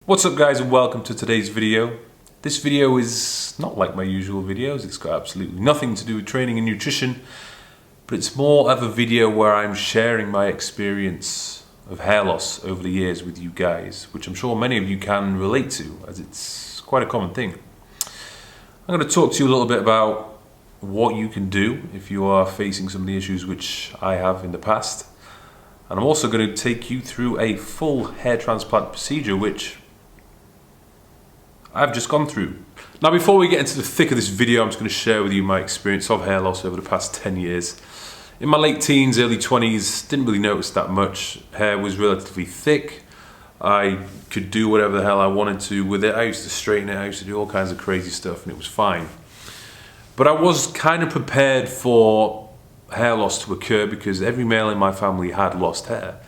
What's up guys, and welcome to today's video. This video is not like my usual videos. It's got absolutely nothing to do with training and nutrition, but it's more of a video where I'm sharing my experience of hair loss over the years with you guys, which I'm sure many of you can relate to, as it's quite a common thing. I'm going to talk to you a little bit about what you can do if you are facing some of the issues which I have in the past. And I'm also going to take you through a full hair transplant procedure which I've just gone through. Now before we get into the thick of this video, I'm just going to share with you my experience of hair loss over the past 10 years. In my late teens, early 20s, didn't really notice that much. Hair was relatively thick. I could do whatever the hell I wanted to with it. I used to straighten it, I used to do all kinds of crazy stuff, and it was fine. But I was kind of prepared for hair loss to occur because every male in my family had lost hair.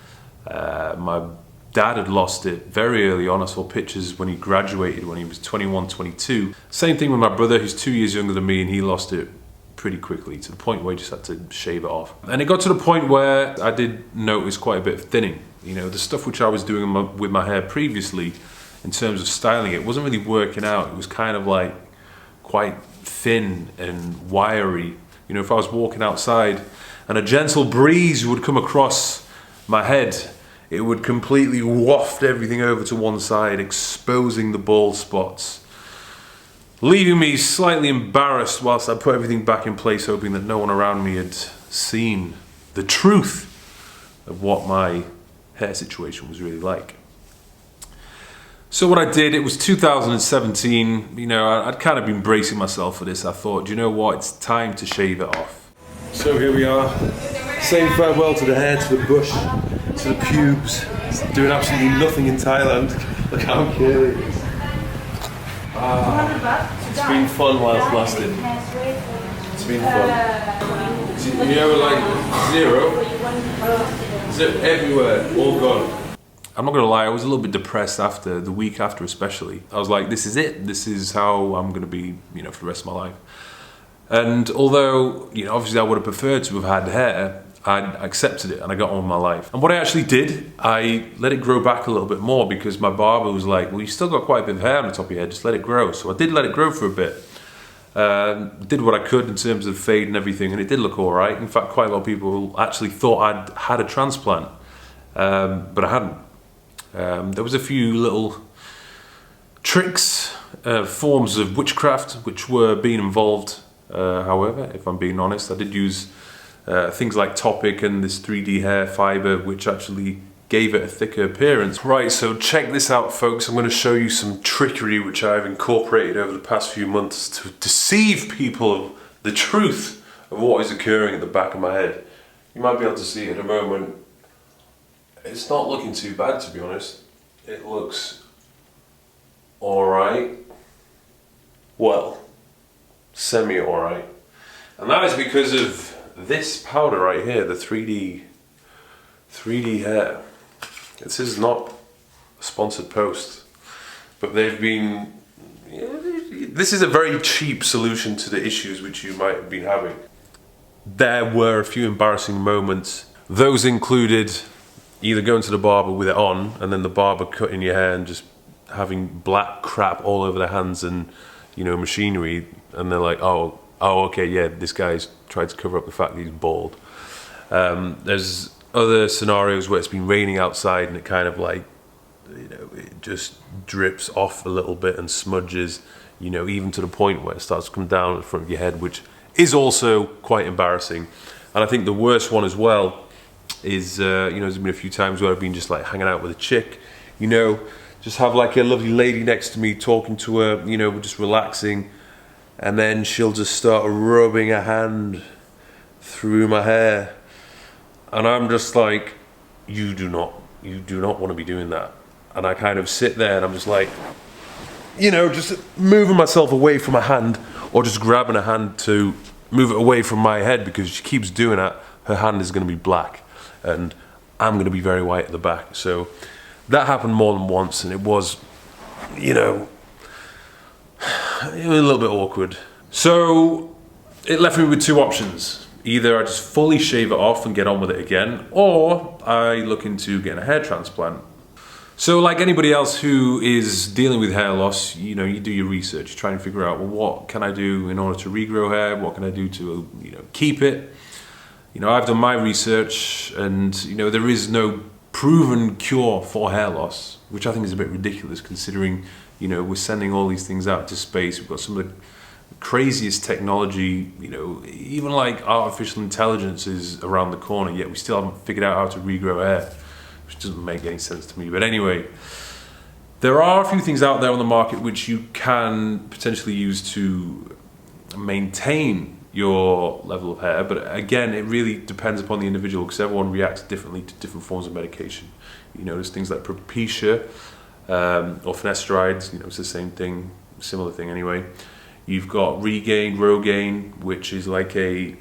My dad had lost it very early on. I saw pictures when he graduated when he was 21, 22. Same thing with my brother, who's 2 years younger than me, and he lost it pretty quickly to the point where he just had to shave it off. And it got to the point where I did notice quite a bit of thinning. You know, the stuff which I was doing with my hair previously in terms of styling it wasn't really working out. It was kind of like quite thin and wiry. You know, if I was walking outside and a gentle breeze would come across my head, it would completely waft everything over to one side, exposing the bald spots, leaving me slightly embarrassed whilst I put everything back in place, hoping that no one around me had seen the truth of what my hair situation was really like. So what I did, it was 2017, you know, I'd kind of been bracing myself for this. I thought, you know what, it's time to shave it off. So here we are, saying farewell to the hair, to the bush, to the pubes. It's doing absolutely nothing in Thailand. Look how cute it is. It's been fun while it's lasted. It's been fun. You know, like zero everywhere, all gone. I'm not gonna lie, I was a little bit depressed after, the week after especially. I was like, this is it. This is how I'm gonna be, you know, for the rest of my life. And although, you know, obviously I would have preferred to have had hair, I accepted it and I got on with my life. And what I actually did, I let it grow back a little bit more because my barber was like, well, you still got quite a bit of hair on the top of your head, just let it grow. So I did let it grow for a bit. Did what I could in terms of fade and everything, and it did look all right. In fact, quite a lot of people actually thought I'd had a transplant, but I hadn't. There was a few little tricks, forms of witchcraft which were being involved. However, if I'm being honest, I did use things like Topic and this 3D hair fiber, which actually gave it a thicker appearance. Right, so check this out, folks. I'm going to show you some trickery which I've incorporated over the past few months to deceive people of the truth of what is occurring at the back of my head. You might be able to see it in a moment. It's not looking too bad, to be honest. It looks alright. Well, semi-alright. And that is because of this powder right here, the 3D hair. This is not a sponsored post, but they've been, this is a very cheap solution to the issues which you might have been having. There were a few embarrassing moments. Those included either going to the barber with it on and then the barber cutting your hair and just having black crap all over their hands and, you know, machinery, and they're like, oh okay, yeah, this guy's tried to cover up the fact that he's bald. There's other scenarios where it's been raining outside and it kind of like, you know, it just drips off a little bit and smudges, you know, even to the point where it starts to come down in front of your head, which is also quite embarrassing. And I think the worst one as well is, you know, there's been a few times where I've been just like hanging out with a chick, you know, just have like a lovely lady next to me, talking to her, you know, just relaxing, and then she'll just start rubbing a hand through my hair. And I'm just like, you do not want to be doing that. And I kind of sit there and I'm just like, you know, just moving myself away from a hand, or just grabbing a hand to move it away from my head, because she keeps doing that, her hand is going to be black and I'm going to be very white at the back. So that happened more than once, and it was, you know, it was a little bit awkward. So it left me with two options. Either I just fully shave it off and get on with it again, or I look into getting a hair transplant. So like anybody else who is dealing with hair loss, you know, you do your research, you try and figure out, well, what can I do in order to regrow hair? What can I do to, you know, keep it? You know, I've done my research and, you know, there is no proven cure for hair loss, which I think is a bit ridiculous considering, you know, we're sending all these things out to space. We've got some of the craziest technology, you know, even like artificial intelligence is around the corner, yet we still haven't figured out how to regrow hair, which doesn't make any sense to me. But anyway, there are a few things out there on the market which you can potentially use to maintain your level of hair, but again, it really depends upon the individual because everyone reacts differently to different forms of medication. You know, there's things like Propecia or finasterides, you know, it's the same thing, similar thing anyway. You've got Regain, Rogaine, which is like a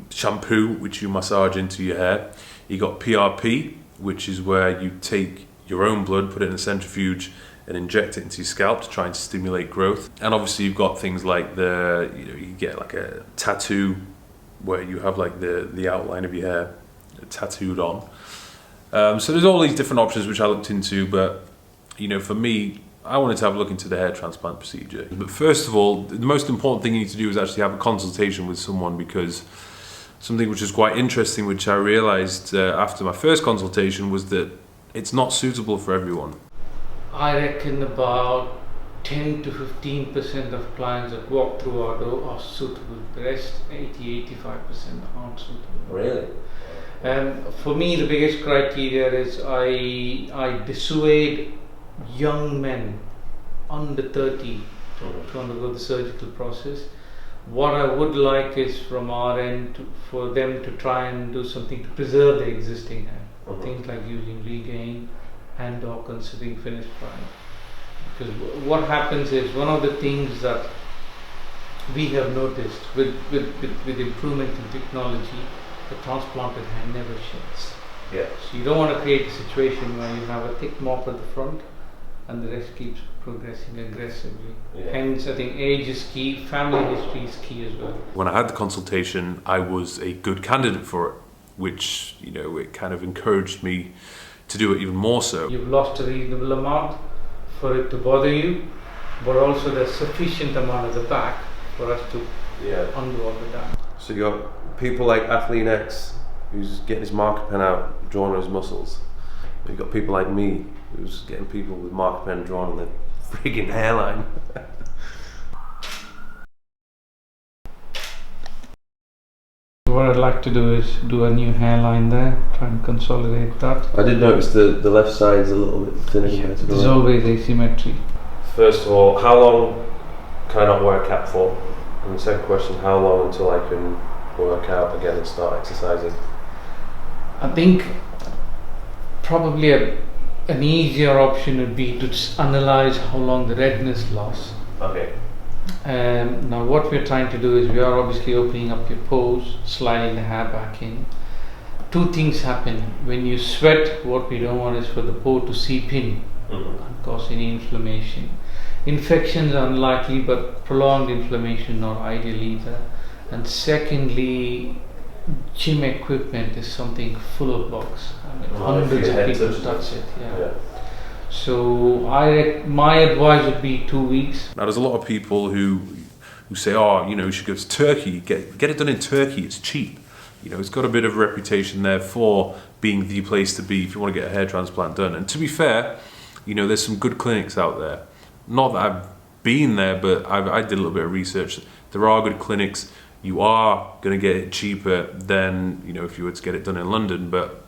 shampoo which you massage into your hair. You got PRP, which is where you take your own blood, put it in a centrifuge, and inject it into your scalp to try and stimulate growth. And obviously, you've got things like you get like a tattoo, where you have like the outline of your hair tattooed on. So there's all these different options which I looked into, but you know, for me, I wanted to have a look into the hair transplant procedure. But first of all, the most important thing you need to do is actually have a consultation with someone, because something which is quite interesting, which I realized after my first consultation, was that it's not suitable for everyone. I reckon about 10 to 15% of clients that walk through our door are suitable. The rest, 80-85% aren't suitable. Really? For me, the biggest criteria is I dissuade young men under 30 to undergo the surgical process. What I would like is from our end for them to try and do something to preserve their existing hair. Things like using Regain and/or considering finished prime. Because what happens is, one of the things that we have noticed with improvement in technology, the transplanted hair never sheds. Yeah. So you don't want to create a situation where you have a thick mop at the front and the rest keeps progressing aggressively. Yeah. Hence, I think age is key, family history is key as well. When I had the consultation, I was a good candidate for it, which, you know, it kind of encouraged me to do it even more so. You've lost a reasonable amount for it to bother you, but also there's sufficient amount at the back for us to undo all the damage. So you got people like Athlete X, who's getting his marker pen out, drawing on his muscles. You've got people like me, who's getting people with marker pen drawn on their freaking hairline. What I'd like to do is do a new hairline there, try and consolidate that. I did notice the left side's a little bit thinner. Yeah, there's always asymmetry. First of all, how long can I not wear a cap for? And the second question, how long until I can work out again and start exercising? I think probably an easier option would be to analyze how long the redness lasts. Okay. Now what we're trying to do is, we are obviously opening up your pores, sliding the hair back in. Two things happen. When you sweat, what we don't want is for the pore to seep in and cause any inflammation. Infections are unlikely, but prolonged inflammation not ideal either. And secondly, gym equipment is something full of bugs. I mean, hundreds of people touch it. Yeah. So my advice would be 2 weeks. Now there's a lot of people who say, oh, you know, you should go to Turkey, get it done in Turkey, it's cheap. You know, it's got a bit of a reputation there for being the place to be if you want to get a hair transplant done. And to be fair, you know, there's some good clinics out there. Not that I've been there, but I did a little bit of research. There are good clinics. You are going to get it cheaper than, you know, if you were to get it done in London. But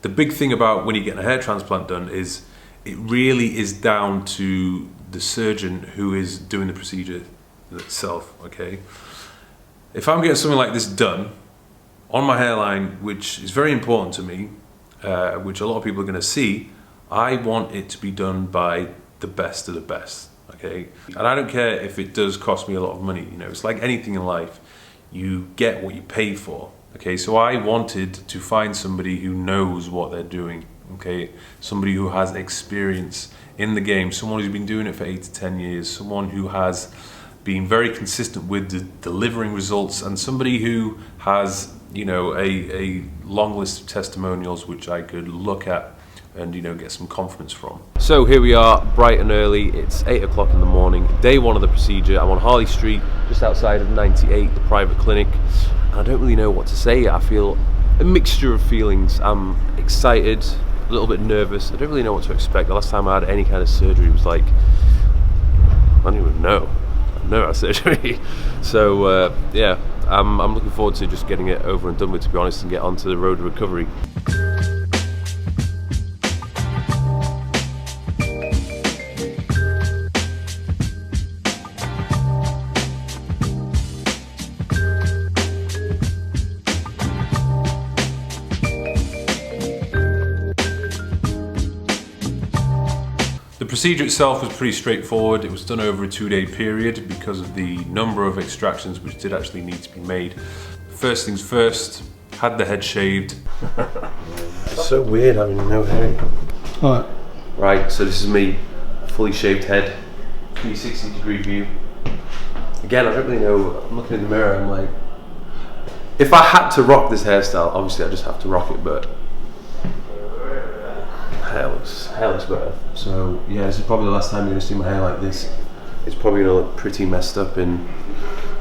the big thing about when you're getting a hair transplant done is it really is down to the surgeon who is doing the procedure itself, okay? If I'm getting something like this done on my hairline, which is very important to me, which a lot of people are going to see, I want it to be done by the best of the best, okay? And I don't care if it does cost me a lot of money, you know, it's like anything in life, you get what you pay for. Okay, so I wanted to find somebody who knows what they're doing, okay? Somebody who has experience in the game, someone who's been doing it for 8 to 10 years, someone who has been very consistent with delivering results, and somebody who has, you know, a long list of testimonials which I could look at and get some confidence from. So here we are, bright and early. It's 8 o'clock in the morning, day one of the procedure. I'm on Harley Street, just outside of 98, the private clinic. And I don't really know what to say. I feel a mixture of feelings. I'm excited, a little bit nervous. I don't really know what to expect. The last time I had any kind of surgery was like, I don't even know. I've never had surgery. So yeah, I'm looking forward to just getting it over and done with, to be honest, and get onto the road to recovery. The procedure itself was pretty straightforward. It was done over a 2-day period because of the number of extractions which did actually need to be made. First things first, had the head shaved. It's so weird having no hair. Alright. Right, so this is me, fully shaved head, 360-degree view. Again, I don't really know, I'm looking in the mirror, I'm like, if I had to rock this hairstyle, obviously I just have to rock it, but hair looks better. So yeah, this is probably the last time you're going to see my hair like this. It's probably going to look pretty messed up in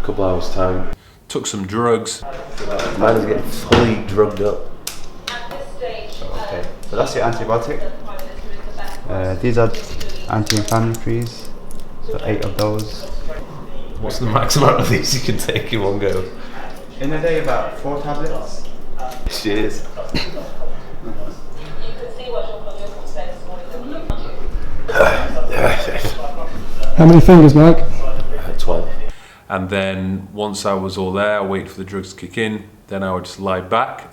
a couple hours time. Took some drugs. Mine is getting fully drugged up. Okay, so that's your antibiotic. These are anti-inflammatories, so 8 of those. What's the max amount of these you can take in one go? In a day, about 4 tablets. Cheers. How many fingers, Mike? 12. And then once I was all there, I waited for the drugs to kick in, then I would just lie back.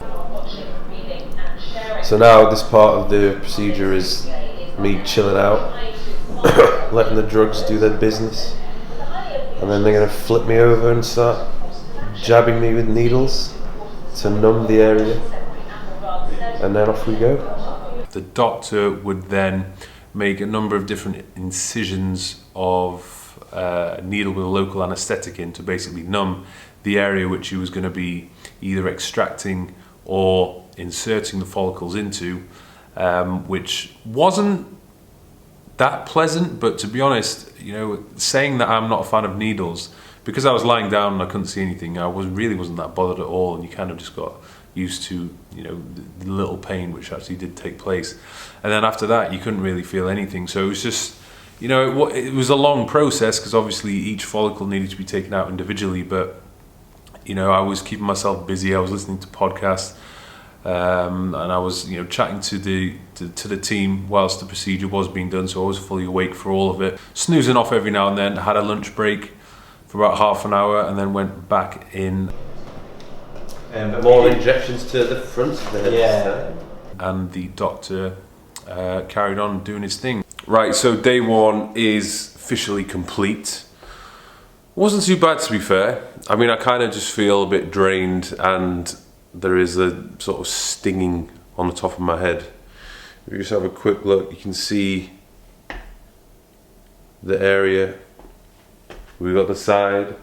So now this part of the procedure is me chilling out, letting the drugs do their business, and then they're going to flip me over and start jabbing me with needles to numb the area, and then off we go. The doctor would then make a number of different incisions of a needle with a local anaesthetic in to basically numb the area which he was going to be either extracting or inserting the follicles into, which wasn't that pleasant, but to be honest, saying that I'm not a fan of needles, because I was lying down and I couldn't see anything, I really wasn't that bothered at all, and you kind of just got used to the little pain which actually did take place. And then after that you couldn't really feel anything, so it was just it was a long process, because obviously each follicle needed to be taken out individually, but I was keeping myself busy. I was listening to podcasts, and I was chatting to the team whilst the procedure was being done, so I was fully awake for all of it, snoozing off every now and then. Had a lunch break for about half an hour and then went back in. More injections to the front of the head. Yeah. And the doctor carried on doing his thing. Right, so day one is officially complete. Wasn't too bad, to be fair. I mean, I kind of just feel a bit drained, and there is a sort of stinging on the top of my head. If you just have a quick look, you can see the area. We've got the side,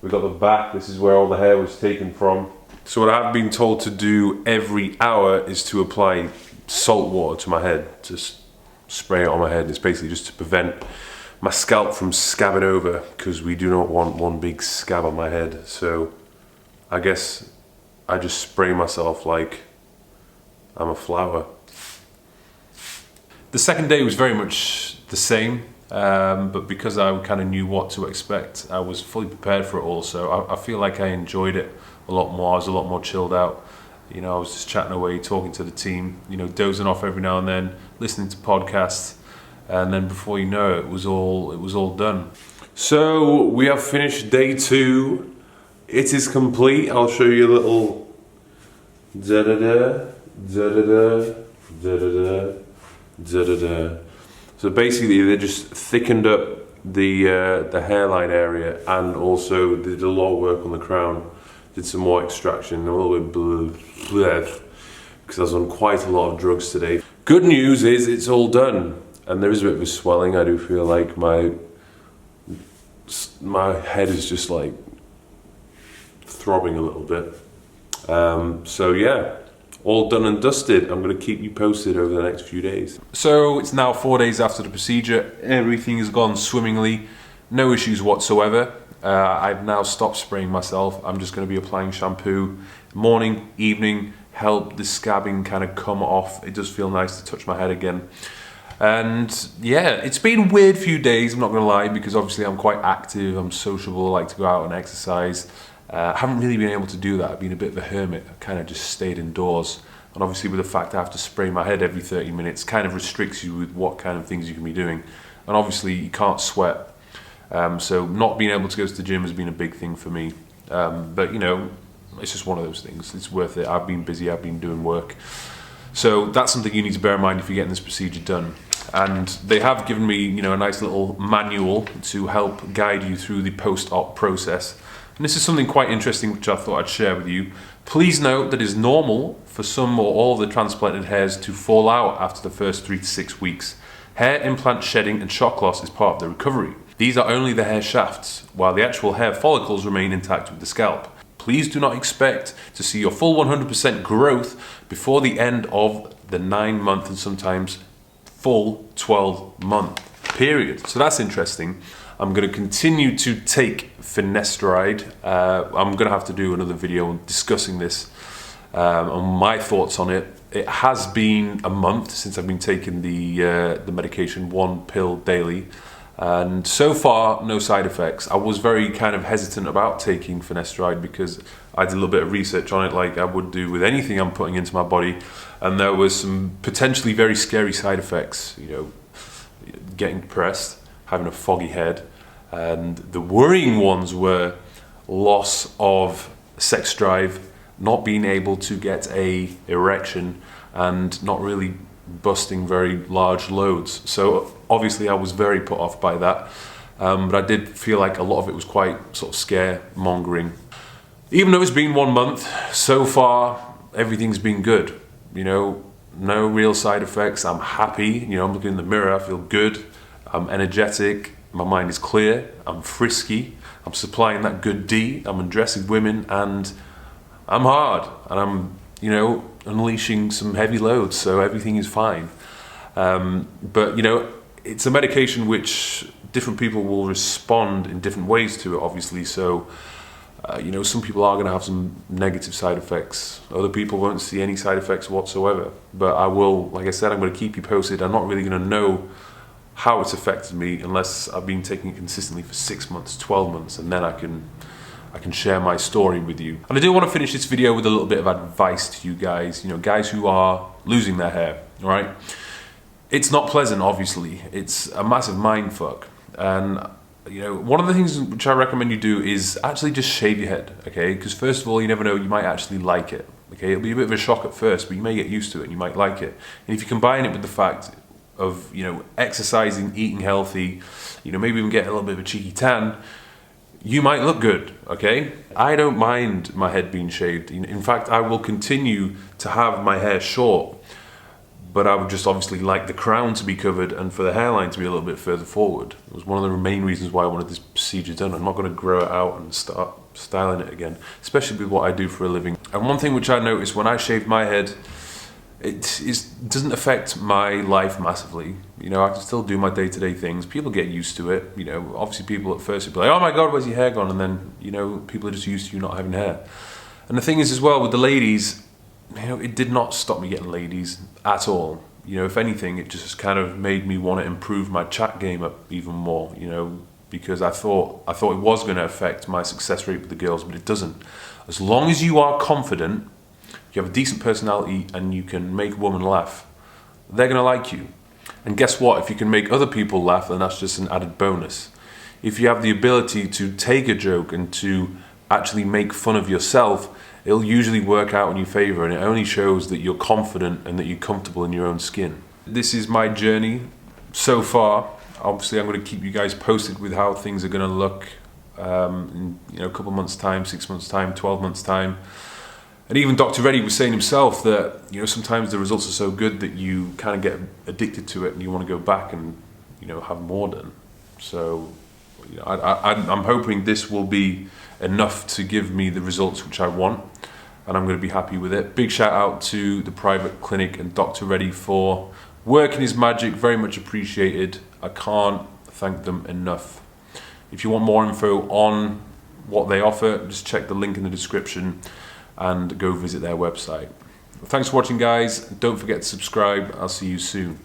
we've got the back. This is where all the hair was taken from. So what I've been told to do every hour is to apply salt water to my head, just spray it on my head. It's basically just to prevent my scalp from scabbing over, because we do not want one big scab on my head. So I guess I just spray myself like I'm a flower. The second day was very much the same, but because I kind of knew what to expect, I was fully prepared for it all. So I feel like I enjoyed it a lot more. I was a lot more chilled out. I was just chatting away, talking to the team, dozing off every now and then, listening to podcasts, and then before you know it, it was all done. So we have finished day 2. It is complete. I'll show you a little da-da-da, da-da-da, da-da-da, da-da-da. So basically they just thickened up the hairline area, and also did a lot of work on the crown. Did some more extraction, a little bit because I was on quite a lot of drugs today. Good news is it's all done, and there is a bit of a swelling. I do feel like my head is just like throbbing a little bit. So yeah, all done and dusted. I'm going to keep you posted over the next few days. So it's now 4 days after the procedure. Everything has gone swimmingly, no issues whatsoever. I've now stopped spraying myself. I'm just going to be applying shampoo morning, evening, help the scabbing kind of come off. It does feel nice to touch my head again. And yeah, it's been a weird few days, I'm not going to lie, because obviously I'm quite active, I'm sociable, I like to go out and exercise. I haven't really been able to do that. I've been a bit of a hermit. I kind of just stayed indoors. And obviously with the fact I have to spray my head every 30 minutes kind of restricts you with what kind of things you can be doing. And obviously you can't sweat. So not being able to go to the gym has been a big thing for me. But you know, it's just one of those things. It's worth it. I've been busy, I've been doing work. So that's something you need to bear in mind if you're getting this procedure done. And they have given me, you know, a nice little manual to help guide you through the post-op process. And this is something quite interesting which I thought I'd share with you. Please note that it's normal for some or all of the transplanted hairs to fall out after the first 3 to 6 weeks. Hair implant shedding and shock loss is part of the recovery. These are only the hair shafts, while the actual hair follicles remain intact with the scalp. Please do not expect to see your full 100% growth before the end of the 9-month and sometimes full 12-month period. So that's interesting. I'm going to continue to take finasteride. I'm going to have to do another video discussing this on my thoughts on it. It has been a month since I've been taking the medication, 1 pill daily, and so far no side effects. I was very kind of hesitant about taking finasteride because I did a little bit of research on it, like I would do with anything I'm putting into my body, and there was some potentially very scary side effects. You know, getting depressed, having a foggy head, and the worrying ones were loss of sex drive, not being able to get a erection, and not really busting very large loads. So obviously I was very put off by that, but I did feel like a lot of it was quite sort of scaremongering. Even though it's been 1 month, so far everything's been good. You know, no real side effects. I'm happy. You know, I'm looking in the mirror, I feel good. I'm energetic. My mind is clear. I'm frisky. I'm supplying that good D. I'm undressing women, and I'm hard. And I'm, you know, unleashing some heavy loads. So everything is fine. But you know, it's a medication which different people will respond in different ways to it, obviously. So. You know, some people are going to have some negative side effects. Other people won't see any side effects whatsoever. But I will, like I said, I'm going to keep you posted. I'm not really going to know how it's affected me unless I've been taking it consistently for 6 months, 12 months, and then I can share my story with you. And I do want to finish this video with a little bit of advice to you guys. You know, guys who are losing their hair. All right, it's not pleasant. Obviously, it's a massive mind fuck. And you know, one of the things which I recommend you do is actually just shave your head, okay? Because first of all, you never know, you might actually like it, okay? It'll be a bit of a shock at first, but you may get used to it and you might like it. And if you combine it with the fact of, you know, exercising, eating healthy, you know, maybe even get a little bit of a cheeky tan, you might look good, okay? I don't mind my head being shaved. In fact, I will continue to have my hair short, but I would just obviously like the crown to be covered and for the hairline to be a little bit further forward. It was one of the main reasons why I wanted this procedure done. I'm not going to grow it out and start styling it again, especially with what I do for a living. And one thing which I noticed when I shaved my head, it doesn't affect my life massively. You know, I can still do my day-to-day things. People get used to it. You know, obviously people at first would be like, oh my God, where's your hair gone? And then, you know, people are just used to you not having hair. And the thing is as well with the ladies, you know, it did not stop me getting ladies at all. You know, if anything, it just kind of made me want to improve my chat game up even more, you know, because I thought it was going to affect my success rate with the girls, but it doesn't. As long as you are confident, you have a decent personality, and you can make a woman laugh, they're going to like you. And guess what? If you can make other people laugh, then that's just an added bonus. If you have the ability to take a joke and to actually make fun of yourself, it'll usually work out in your favor, and it only shows that you're confident and that you're comfortable in your own skin. This is my journey so far. Obviously, I'm going to keep you guys posted with how things are going to look in, you know, a couple months' time, 6 months' time, 12 months' time. And even Dr. Reddy was saying himself that, you know, sometimes the results are so good that you kind of get addicted to it and you want to go back and, you know, have more done. So, you know, I'm hoping this will be enough to give me the results which I want. and I'm going to be happy with it. Big shout out to the private clinic and Dr. Reddy for working his magic, very much appreciated. I can't thank them enough. If you want more info on what they offer, just check the link in the description and go visit their website. Thanks for watching, guys. Don't forget to subscribe. I'll see you soon.